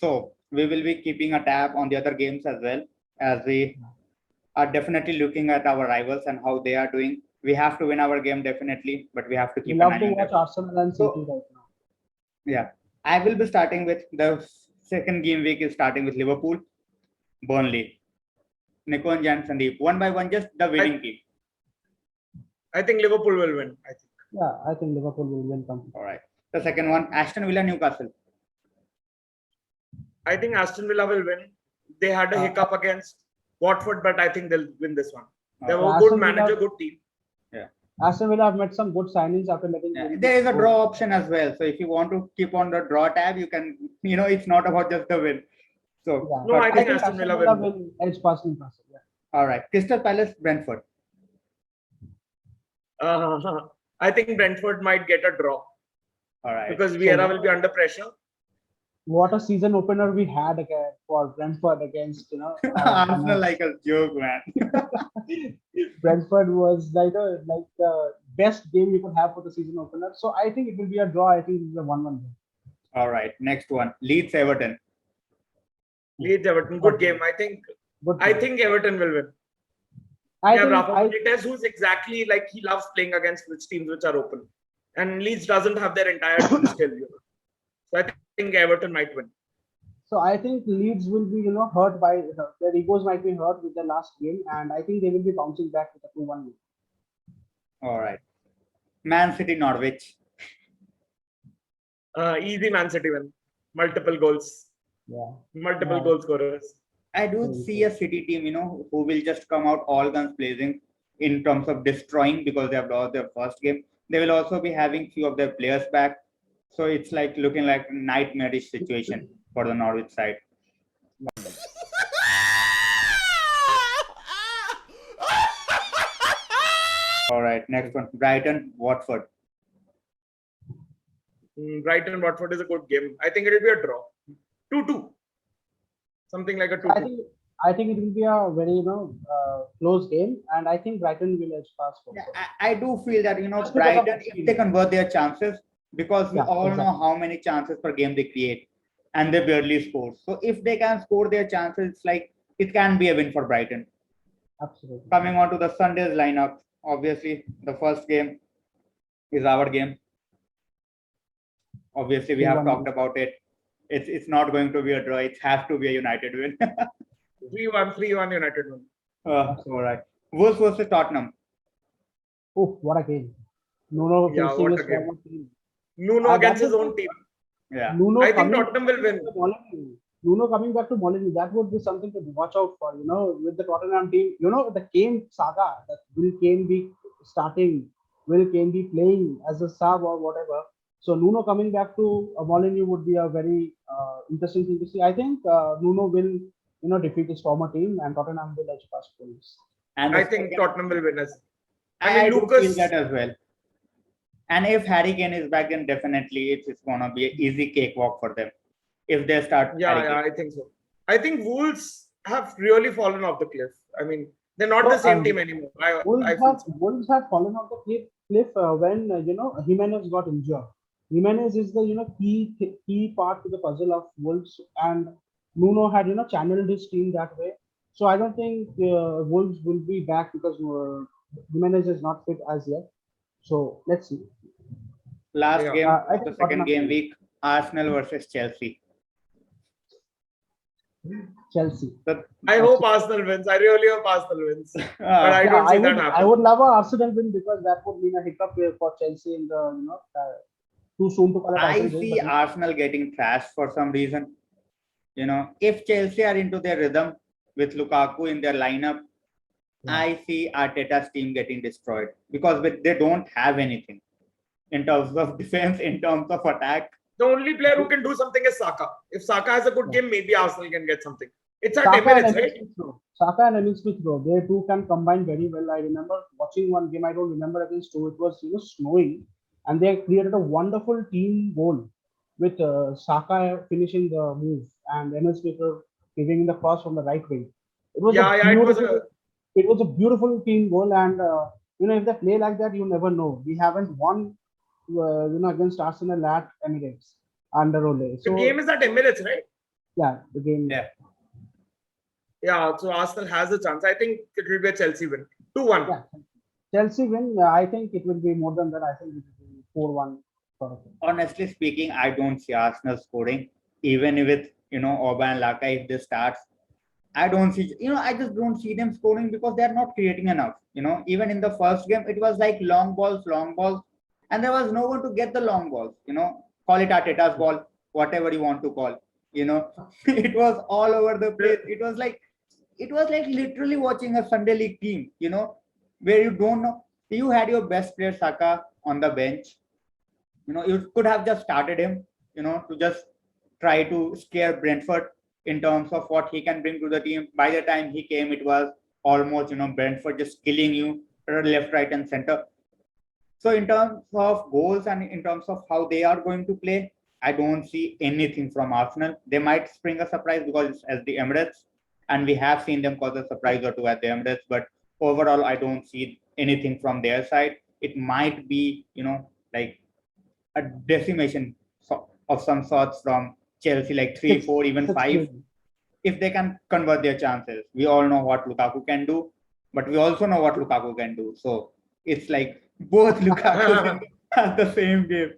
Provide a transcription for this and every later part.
So we will be keeping a tab on the other games as well, as we are definitely looking at our rivals and how they are doing. We have to win our game definitely, but we have to keep an Love eye to on them. watch Arsenal and City So right now. yeah, I will be starting with the second game week is starting with Liverpool, Burnley, Nikon and Sandeep. One by one, just the winning team. I think Liverpool will win. I think. Yeah, I think Liverpool will win comfortably. All right. The second one, Aston Villa, Newcastle. I think Aston Villa will win. They had a hiccup against Watford, but I think they'll win this one. They have a good Aston manager, Villa- good team. Aston Villa have made some good signings after letting. There is a draw option as well. So if you want to keep on the draw tab, you can. It's not about just the win. So Yeah. No, but I think Aston Villa will. edge past Newcastle. Yeah. all right. Crystal Palace, Brentford. I think Brentford might get a draw All right. because Vieira will be under pressure. What a season opener we had again for Brentford against Arsenal like a joke, man. Brentford was like the best game you could have for the season opener. So I think it will be a draw. I think it will be a 1-1 game. All right. Next one, Leeds, Everton. Leeds Everton, good game. I think Everton will win. I Yeah, think Rafa Benitez, who's exactly like he loves playing against which teams which are open, and Leeds doesn't have their entire team still. So I think Everton might win. So I think Leeds will be hurt by their egos might be hurt with the last game, and I think they will be bouncing back with a 2-1 win. All right. Man City, Norwich. Easy Man City win. Multiple goals. Yeah. Multiple goal scorers. I do see a City team, who will just come out all guns blazing in terms of destroying because they have lost their first game. They will also be having few of their players back. So it's like looking like a nightmarish situation for the Norwich side. All right, next one. Brighton, Watford. Brighton Watford is a good game. I think it will be a draw. 2-2. Something like a 2-2. I think it will be a very close game, and I think Brighton will edge past. Yeah, I do feel that Just because of Brighton, if experience. they convert their chances, because we Yeah, all know exactly. how many chances per game they create, and they barely score. So if they can score their chances, it's like it can be a win for Brighton. Absolutely. Coming on to the Sunday's lineup, obviously the first game is our game. Obviously, we have 3-1 talked about it. It's not going to be a draw. It has to be a United win. 3-1 United win. All right. Wolves versus Tottenham. Oh, what a game! Nuno Yeah, facing what his a game. former team. Nuno against that his would own be- team. Yeah. Nuno I think coming Tottenham will win. to Molineux. Nuno coming back to Molineux, that would be something to watch out for. With the Tottenham team, the Kane saga that will Kane be starting, will Kane be playing as a sub or whatever. So Nuno coming back to Molineux would be a very interesting thing to see. I think Nuno will defeat his former team and Tottenham will edge past Wolves. And I the think second- Tottenham will win us. I do Lucas. feel that as well. And if Harry Kane is back, then definitely it's gonna be an easy cakewalk for them if they start. Yeah, Harry Kane. I think so. I think Wolves have really fallen off the cliff. I mean, they're not the same team anymore. I feel so. Wolves have fallen off the cliff when Jimenez got injured. Jimenez is the key part to the puzzle of Wolves, and Nuno had channeled his team that way. So I don't think Wolves will be back because Jimenez is not fit as yet. So let's see. Last Yeah. game I of the think second Tottenham game will- week, Arsenal versus Chelsea. Chelsea. So, I hope Arsenal wins. I really hope Arsenal wins. But I Yeah, don't see I that would, happen. I would love a Arsenal win because that would mean a hiccup for Chelsea in the too soon to call it I title win, see but Arsenal getting thrashed for some reason. If Chelsea are into their rhythm with Lukaku in their lineup, Yeah. I see Arteta's team getting destroyed because they don't have anything in terms of defense, in terms of attack. The only player who can do something is Saka. If Saka has a good game, maybe Arsenal can get something. It's at Saka and Emirates, Emil right? Smith Rowe. Saka and Emil Smith Rowe, they two can combine very well. I remember watching one game, I don't remember against who, it was snowing, and they created a wonderful team goal with Saka finishing the move and Emil Smith Rowe giving the cross from the right wing. It was it was a beautiful team goal, and if they play like that, you never know. We haven't won against Arsenal at Emirates under Ole. The game is at Emirates, right? Yeah, the game. Yeah. Yeah, so Arsenal has a chance. I think it will be a Chelsea win. 2-1. Yeah. Chelsea win. I think it will be more than that. I think it will be 4-1 sort of thing. Honestly speaking, I don't see Arsenal scoring, even with Oba and Laka if they start. I don't see, I just don't see them scoring because they are not creating enough. Even in the first game, it was like long balls, and there was no one to get the long balls. Call it Arteta's ball, whatever you want to call. It was all over the place. It was like literally watching a Sunday League team. Where you don't know. You had your best player Saka on the bench. You could have just started him. To just try to scare Brentford in terms of what he can bring to the team. By the time he came, it was almost, Brentford just killing you left, right, and center. So in terms of goals and in terms of how they are going to play, I don't see anything from Arsenal. They might spring a surprise because it's at the Emirates, and we have seen them cause a surprise or two at the Emirates. But overall, I don't see anything from their side. It might be, like a decimation of some sorts from Chelsea, like 3, 4, even 5, if they can convert their chances. We all know what Lukaku can do, but we also know what Lukaku can do. So it's like both Lukaku at the same game.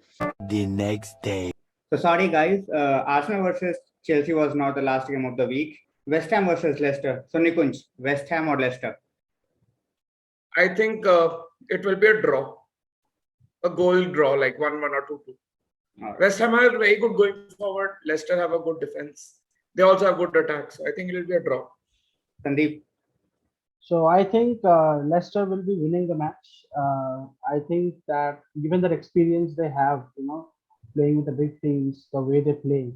The next day. So sorry guys, Arsenal versus Chelsea was not the last game of the week. West Ham versus Leicester. So Nikunj, West Ham or Leicester? I think it will be a draw. A goal draw, like 1-1 or 2-2. Right. West Ham are very good going forward. Leicester have a good defense. They also have good attack. So I think it will be a draw. Sandeep? So I think Leicester will be winning the match. I think that given that experience they have, playing with the big teams, the way they play.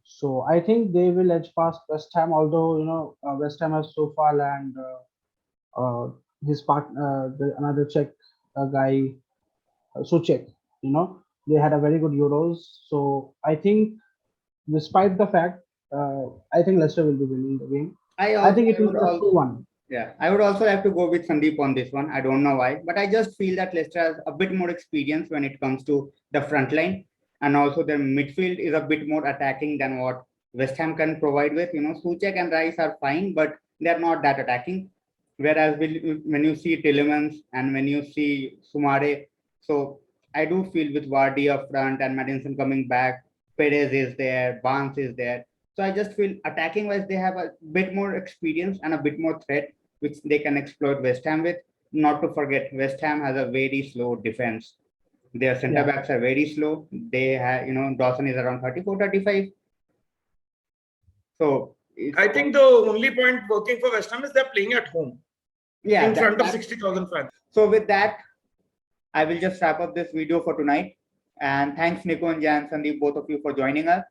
So I think they will edge past West Ham, although, West Ham has so far and his partner, another Czech guy, Souček, they had a very good Euros. So I think despite the fact, I think Leicester will be winning the game. I think it will be 2-1. Yeah, I would also have to go with Sandeep on this one. I don't know why, but I just feel that Leicester has a bit more experience when it comes to the front line, and also their midfield is a bit more attacking than what West Ham can provide with. Souček and Rice are fine, but they're not that attacking. Whereas when you see Tielemans and when you see Soumare, so I do feel with Vardy up front and Maddison coming back, Perez is there, Barnes is there. So I just feel attacking wise, they have a bit more experience and a bit more threat, which they can exploit West Ham with. Not to forget, West Ham has a very slow defense. Their center backs are very slow. They have, Dawson is around 34, 35. So I think the only point working for West Ham is they're playing at home. Yeah, in front of 60,000 fans. So with that, I will just wrap up this video for tonight. And thanks Nikunj and Sandeep, both of you, for joining us.